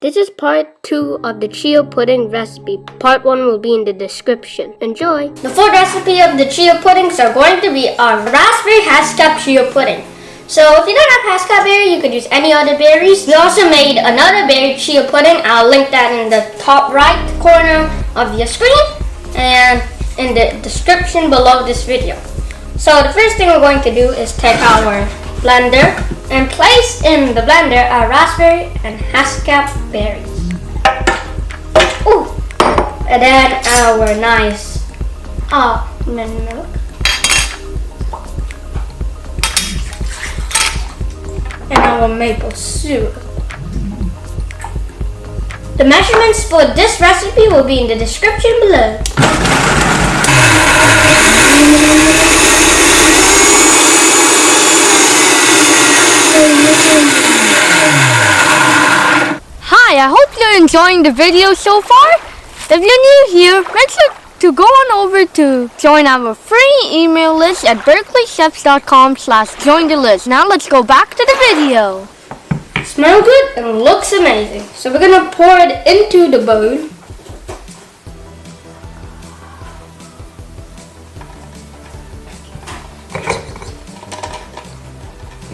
This is part 2 of the chia pudding recipe. Part 1 will be in the description. Enjoy! The full recipe of the chia puddings are going to be our raspberry hascap chia pudding. So if you don't have hascap berry, you could use any other berries. We also made another berry chia pudding. I'll link that in the top right corner of your screen and in the description below this video. So the first thing we're going to do is take our blender and place in the blender our raspberry and hascap berries. Ooh. And then our nice almond milk. And our maple syrup. The measurements for this recipe will be in the description below. Hi, I hope you're enjoying the video so far. If you're new here, make sure to go on over to join our free email list at berkeleychefs.com/join the list. Now let's go back to the video. Smells good and looks amazing. So we're gonna pour it into the bowl.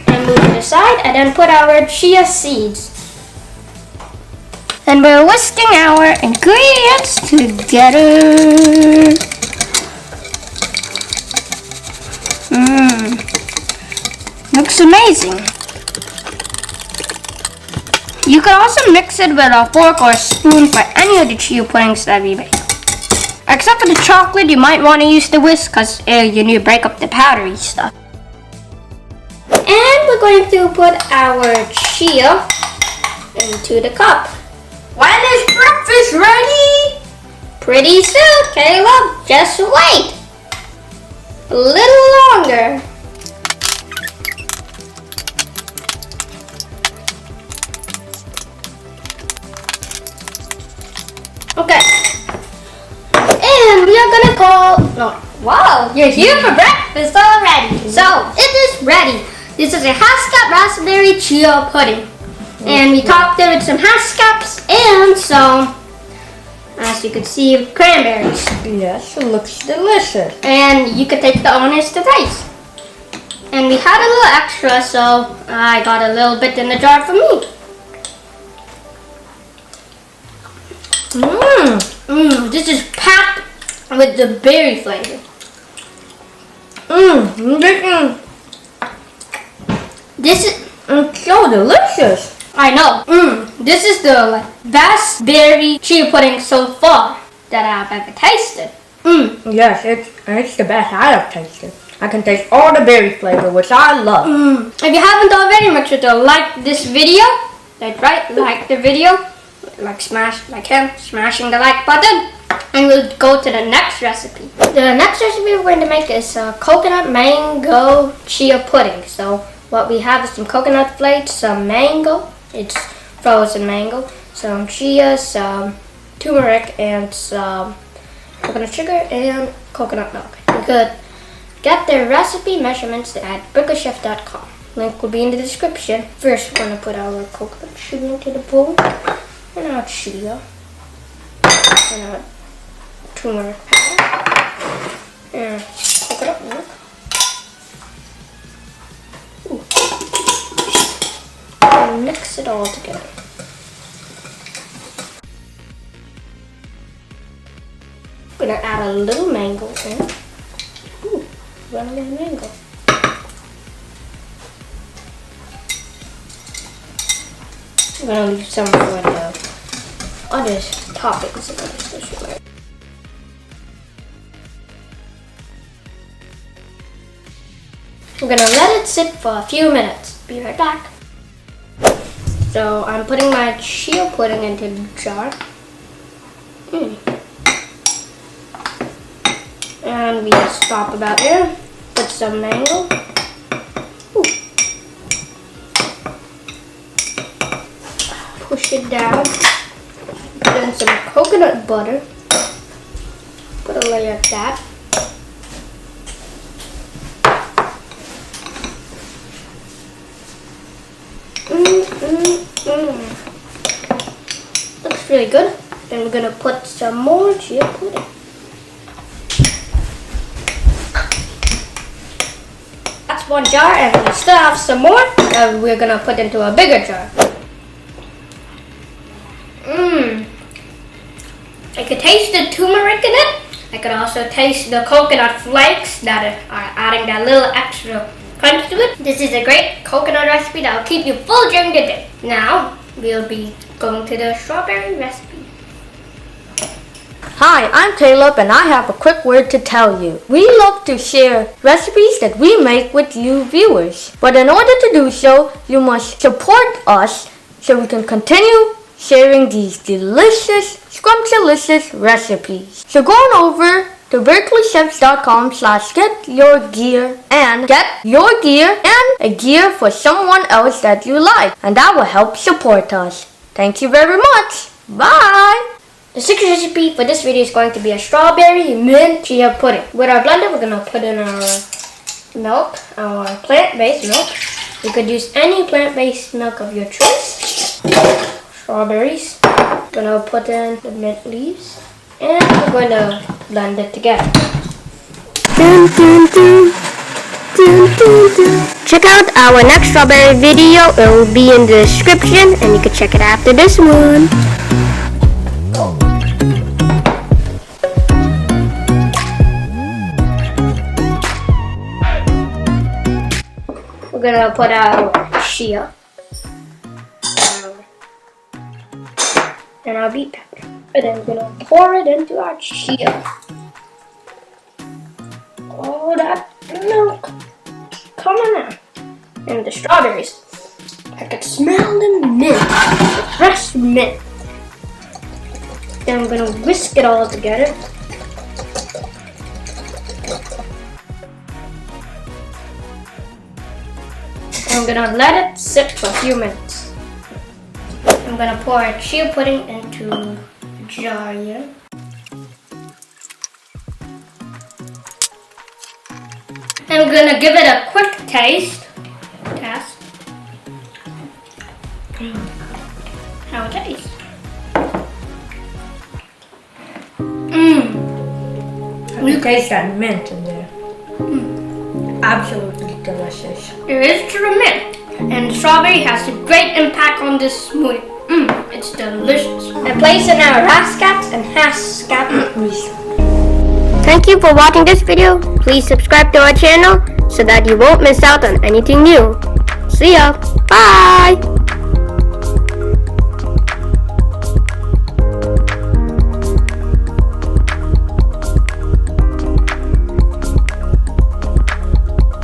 And move it aside and then put our chia seeds. And we're whisking our ingredients together. Looks amazing. You can also mix it with a fork or a spoon for any of the chia puddings that we make. Except for the chocolate, you might want to use the whisk because you need to break up the powdery stuff. And we're going to put our chia into the cup. When is breakfast ready? Pretty soon, Caleb. Just wait. A little longer. Okay. And we are gonna wow, you're here for breakfast already. So, it is ready. This is a hascap raspberry chia pudding. And we topped it with some hascaps and some, as you can see, cranberries. Yes, it looks delicious. And you can take the honors to taste. And we had a little extra, so I got a little bit in the jar for me. This is packed with the berry flavor. This is so delicious. I know. This is the best berry chia pudding so far that I've ever tasted. Yes, it's the best I have tasted. I can taste all the berry flavor, which I love. If you haven't already, make sure to like this video. That's right, like the video. Smashing the like button. And we'll go to the next recipe. The next recipe we're going to make is coconut mango chia pudding. So what we have is some coconut flakes, some mango. It's frozen mango, some chia, some turmeric, and some coconut sugar and coconut milk. You could get their recipe measurements at berkeleychefs.com. Link will be in the description. First, we're going to put our coconut sugar into the bowl, and our chia, and our turmeric powder, and coconut milk. And mix it all together. I'm gonna add a little mango in. One little mango. I'm gonna leave some for the other toppings of this. We're gonna let it sit for a few minutes. Be right back. So I'm putting my chia pudding into the jar. And we just stop about there. Put some mango. Push it down. Put in some coconut butter. Put a layer of that. really good. Then we're gonna put some more chia pudding. That's one jar, and we still have some more that we're gonna put into a bigger jar. I could taste the turmeric in it. I could also taste the coconut flakes that are adding that little extra crunch to it. This is a great coconut recipe that will keep you full during the day. Now, we'll be going to the strawberry recipe. Hi, I'm Caleb and I have a quick word to tell you. We love to share recipes that we make with you viewers. But in order to do so, you must support us so we can continue sharing these delicious, scrumptious recipes. So go on over to berkeleychefs.com/getyourgear and get your gear and a gear for someone else that you like. And that will help support us. Thank you very much. Bye! The secret recipe for this video is going to be a strawberry mint chia pudding. With our blender, we're going to put in our milk, our plant-based milk. You could use any plant-based milk of your choice. Strawberries. We're going to put in the mint leaves. And we're going to blend it together. Check out our next strawberry video. It will be in the description and you can check it after this one. We're gonna put our chia and our beet powder, and then we're gonna pour it into our chia. Oh, that milk coming out, and the strawberries. I could smell the mint, the fresh mint. Then we're gonna whisk it all together. I'm gonna let it sit for a few minutes. I'm gonna pour our chia pudding into a jar here. I'm gonna give it a quick taste. How it tastes. You taste that mint in there. Absolutely delicious. It is true mint, and the strawberry has a great impact on this smoothie. It's delicious. I place in our rascaps and hascaps. Thank you for watching this video. Please subscribe to our channel so that you won't miss out on anything new. See ya. Bye.